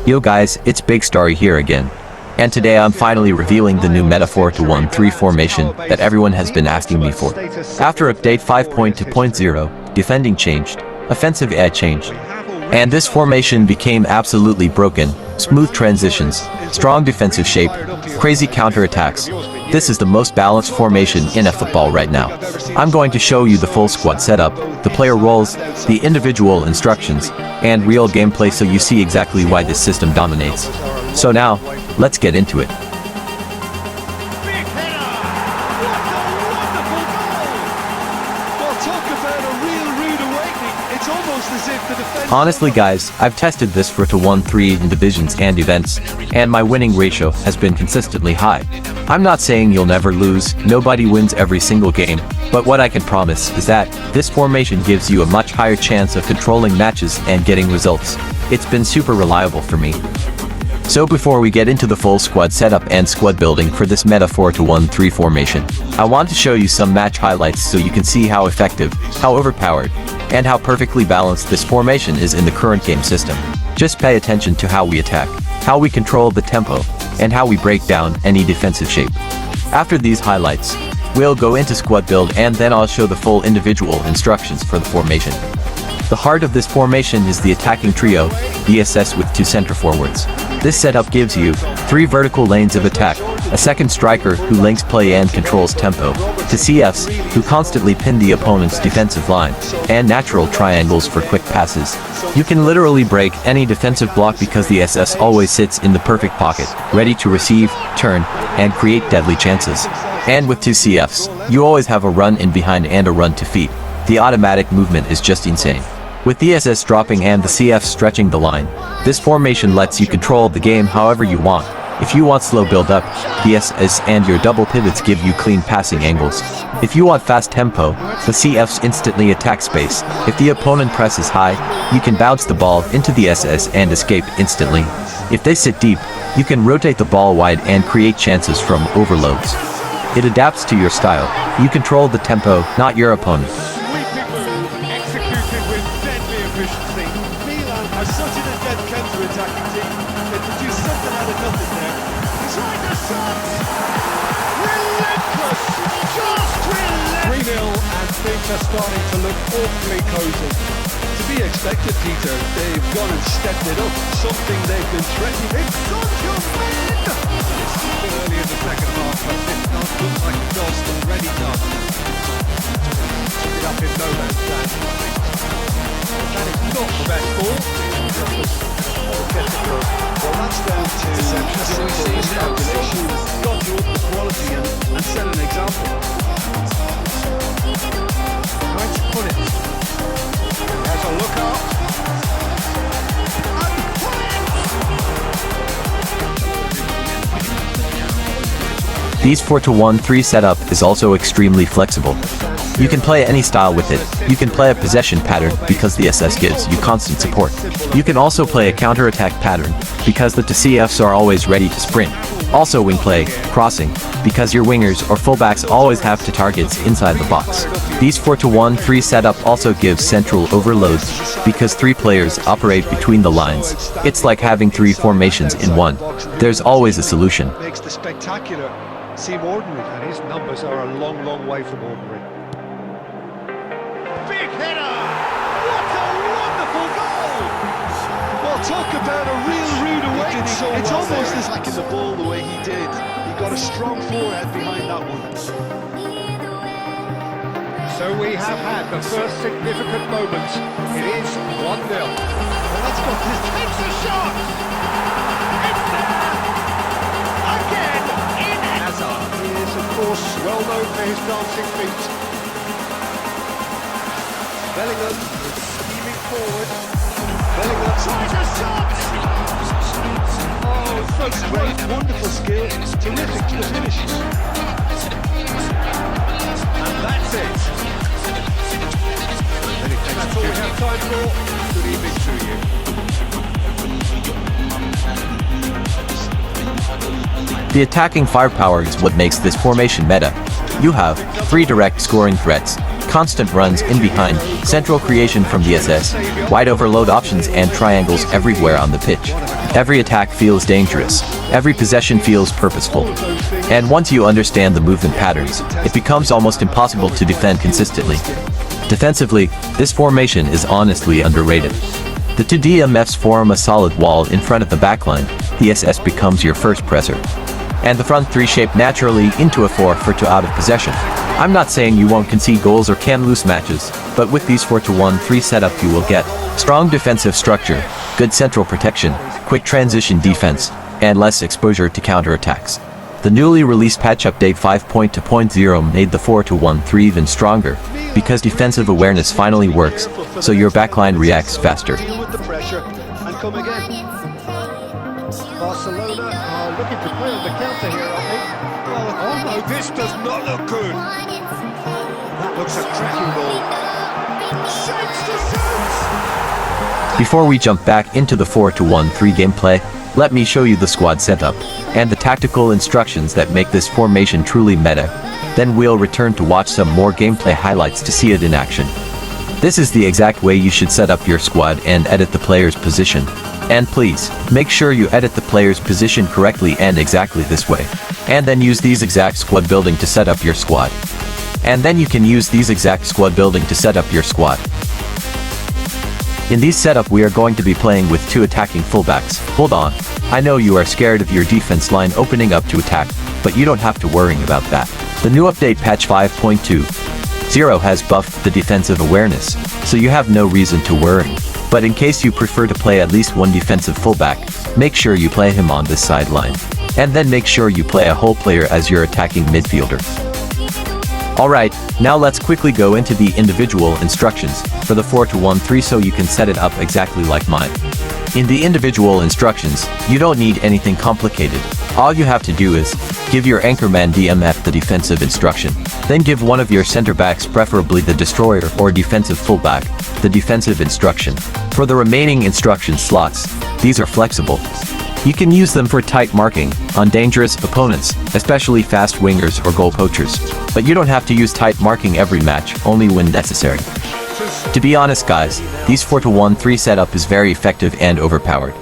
Yo guys, it's Big Starry here again. And today I'm finally revealing the new meta 4-1-3 formation that everyone has been asking me for. After update 5.2.0, defending changed, offensive AI changed. And this formation became absolutely broken, smooth transitions, strong defensive shape, crazy counterattacks. This is the most balanced formation in eFootball right now. I'm going to show you the full squad setup, the player roles, the individual instructions, and real gameplay so you see exactly why this system dominates. So now, let's get into it. Honestly guys, I've tested this for 1-3 in divisions and events, and my winning ratio has been consistently high. I'm not saying you'll never lose, nobody wins every single game, but what I can promise is that this formation gives you a much higher chance of controlling matches and getting results. It's been super reliable for me. So before we get into the full squad setup and squad building for this meta 4-1-3 formation, I want to show you some match highlights so you can see how effective, how overpowered, and how perfectly balanced this formation is in the current game system. Just pay attention to how we attack, how we control the tempo, and how we break down any defensive shape. After these highlights, we'll go into squad build and then I'll show the full individual instructions for the formation. The heart of this formation is the attacking trio, DSS with 2 center forwards. This setup gives you 3 vertical lanes of attack, a second striker who links play and controls tempo, to CFs who constantly pin the opponent's defensive line, and natural triangles for quick passes. You can literally break any defensive block because the SS always sits in the perfect pocket, ready to receive, turn, and create deadly chances. And with 2 CFs, you always have a run in behind and a run to feet. The automatic movement is just insane. With the SS dropping and the CF stretching the line, this formation lets you control the game however you want. If you want slow build-up, the SS and your double pivots give you clean passing angles. If you want fast tempo, the CFs instantly attack space. If the opponent presses high, you can bounce the ball into the SS and escape instantly. If they sit deep, you can rotate the ball wide and create chances from overloads. It adapts to your style. You control the tempo, not your opponent. Such an adept counter-attacking team, they produced something out of nothing there. He's right to shot! Relentless! Just relentless! 3-0 and things are starting to look awfully cosy. To be expected, Peter, they've gone and stepped it up, something they've been threatening. It's on your win! It's still early in the second half, but this does look like a dust already done. Took it up in no man's land. That is not the best ball. Well, that's down to simple miscalculation. Got to up the quality and set an example. Right to put it. There's a look out. These 4-1-3 setup is also extremely flexible. You can play any style with it. You can play a possession pattern because the SS gives you constant support. You can also play a counter-attack pattern because the CFs are always ready to sprint. Also wing play, crossing, because your wingers or fullbacks always have to targets inside the box. These 4-1-3 setup also gives central overloads because 3 players operate between the lines. It's like having 3 formations in one. There's always a solution. Makes the spectacular seem ordinary, and his numbers are a long, long way from ordinary. Big header! What a wonderful goal! Well, talk about a real rude awakening. It's almost as like in the ball the way he did. He got a strong forehead behind that one. So we have had the first significant moment. It is 1-0. Well, that's got this. Takes a shot! It's there! Again! He is, of course, well known for his dancing feet. Bellingham is steaming forward. Bellingham tries a shot! Oh, so great, wonderful skill, terrific to the finish. And that's it. That's all we have time for. Good evening to you. The attacking firepower is what makes this formation meta. You have 3 direct scoring threats, constant runs in behind, central creation from the SS, wide overload options and triangles everywhere on the pitch. Every attack feels dangerous. Every possession feels purposeful. And once you understand the movement patterns, it becomes almost impossible to defend consistently. Defensively, this formation is honestly underrated. The two DMFs form a solid wall in front of the backline. The SS becomes your first presser. And the front three shape naturally into a 4-4-2 out of possession. I'm not saying you won't concede goals or can lose matches, but with these 4-1-3 setup you will get strong defensive structure, good central protection, quick transition defense, and less exposure to counterattacks. The newly released patch update 5.2.0 made the 4-1-3 even stronger, because defensive awareness finally works, so your backline reacts faster. Barcelona are looking to play on the counter here, I think. Well, oh no, this does not look good. That looks a cracking ball. Shapes to shoot! Before we jump back into the 4-1-3 gameplay, let me show you the squad setup, and the tactical instructions that make this formation truly meta. Then we'll return to watch some more gameplay highlights to see it in action. This is the exact way you should set up your squad and edit the player's position. And please, make sure you edit the player's position correctly and exactly this way. And then use these exact squad building to set up your squad. And then you can use these exact squad building to set up your squad. In these setup we are going to be playing with two attacking fullbacks. Hold on, I know you are scared of your defense line opening up to attack, but you don't have to worry about that. The new update patch 5.2.0 has buffed the defensive awareness, so you have no reason to worry. But in case you prefer to play at least one defensive fullback, make sure you play him on this sideline. And then make sure you play a whole player as your attacking midfielder. Alright, now let's quickly go into the individual instructions for the 4-1-3 so you can set it up exactly like mine. In the individual instructions, you don't need anything complicated. All you have to do is give your anchorman DMF the defensive instruction. Then give one of your center backs, preferably the destroyer or defensive fullback, the defensive instruction. For the remaining instruction slots, these are flexible. You can use them for tight marking on dangerous opponents, especially fast wingers or goal poachers. But you don't have to use tight marking every match, only when necessary. To be honest guys, these 4-1-3 setup is very effective and overpowered.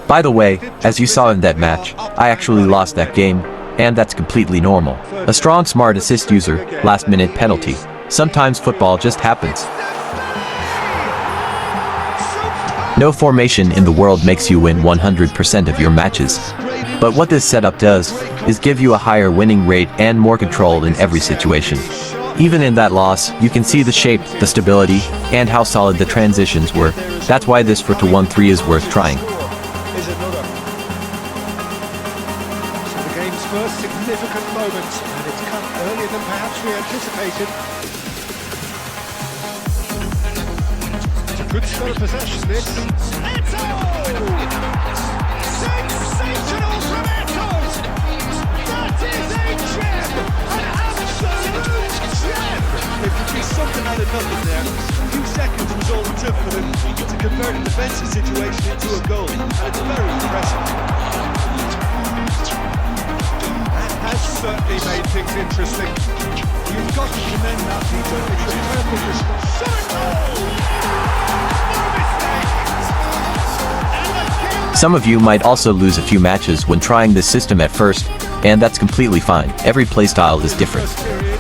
By the way, as you saw in that match, I actually lost that game, and that's completely normal. A strong smart assist user, last minute penalty. Sometimes football just happens. No formation in the world makes you win 100% of your matches. But what this setup does, is give you a higher winning rate and more control in every situation. Even in that loss, you can see the shape, the stability, and how solid the transitions were. That's why this 4-1-3 is worth trying. The game's first significant moment, and it's come earlier than perhaps we anticipated. It's a good spell of possession, this. Eto! Sensational from Eto! That is a gem! An absolute gem! There could be something out of nothing there. A few seconds was all it took for them to convert a defensive situation into a goal, and it's very impressive. Has certainly made things interesting. You've got to commend that, Peter. It's a perfect response. Some of you might also lose a few matches when trying this system at first, and that's completely fine. Every playstyle is different.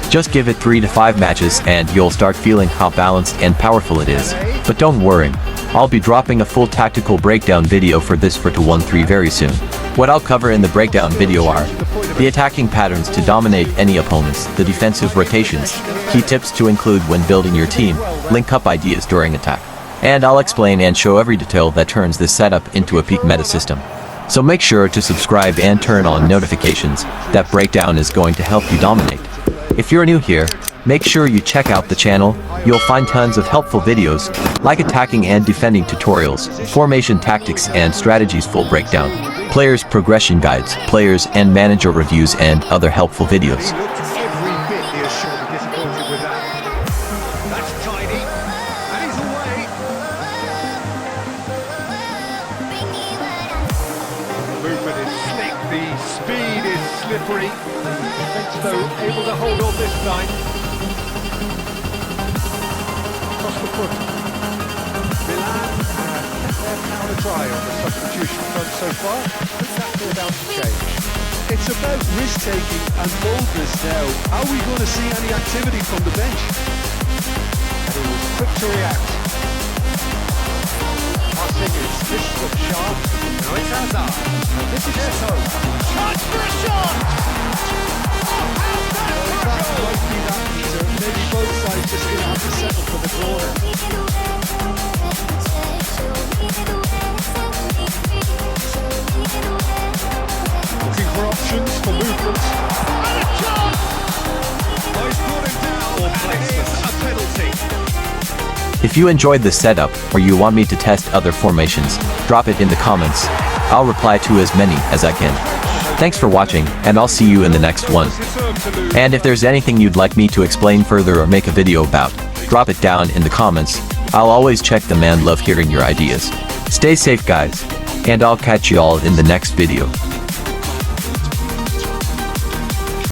Just give it 3 to 5 matches and you'll start feeling how balanced and powerful it is. But don't worry, I'll be dropping a full tactical breakdown video for this 4-1-3 very soon. What I'll cover in the breakdown video are the attacking patterns to dominate any opponents, the defensive rotations, key tips to include when building your team, link-up ideas during attack, and I'll explain and show every detail that turns this setup into a peak meta system. So make sure to subscribe and turn on notifications. That breakdown is going to help you dominate. If you're new here, make sure you check out the channel. You'll find tons of helpful videos, like attacking and defending tutorials, formation tactics and strategies full breakdown, players progression guides, players and manager reviews and other helpful videos. Movement is slick, the speed is slippery. Defense though able to hold on this time. the foot. Milan have their powder dry on the substitution front so far. What's that about to change? It's about risk-taking and boldness now. Are we going to see any activity from the bench? And he was quick to react. Passing is this looks sharp. Now it's Hazard. And this is Eto. Chance for a shot! That might be that, Peter. Maybe both sides just going to have to settle for the corner. Looking for options for movement. And a chance! Oh, he's brought him down, and it is a penalty. If you enjoyed this setup, or you want me to test other formations, drop it in the comments. I'll reply to as many as I can. Thanks for watching, and I'll see you in the next one. And if there's anything you'd like me to explain further or make a video about, drop it down in the comments. I'll always check them and love hearing your ideas. Stay safe guys, and I'll catch you all in the next video.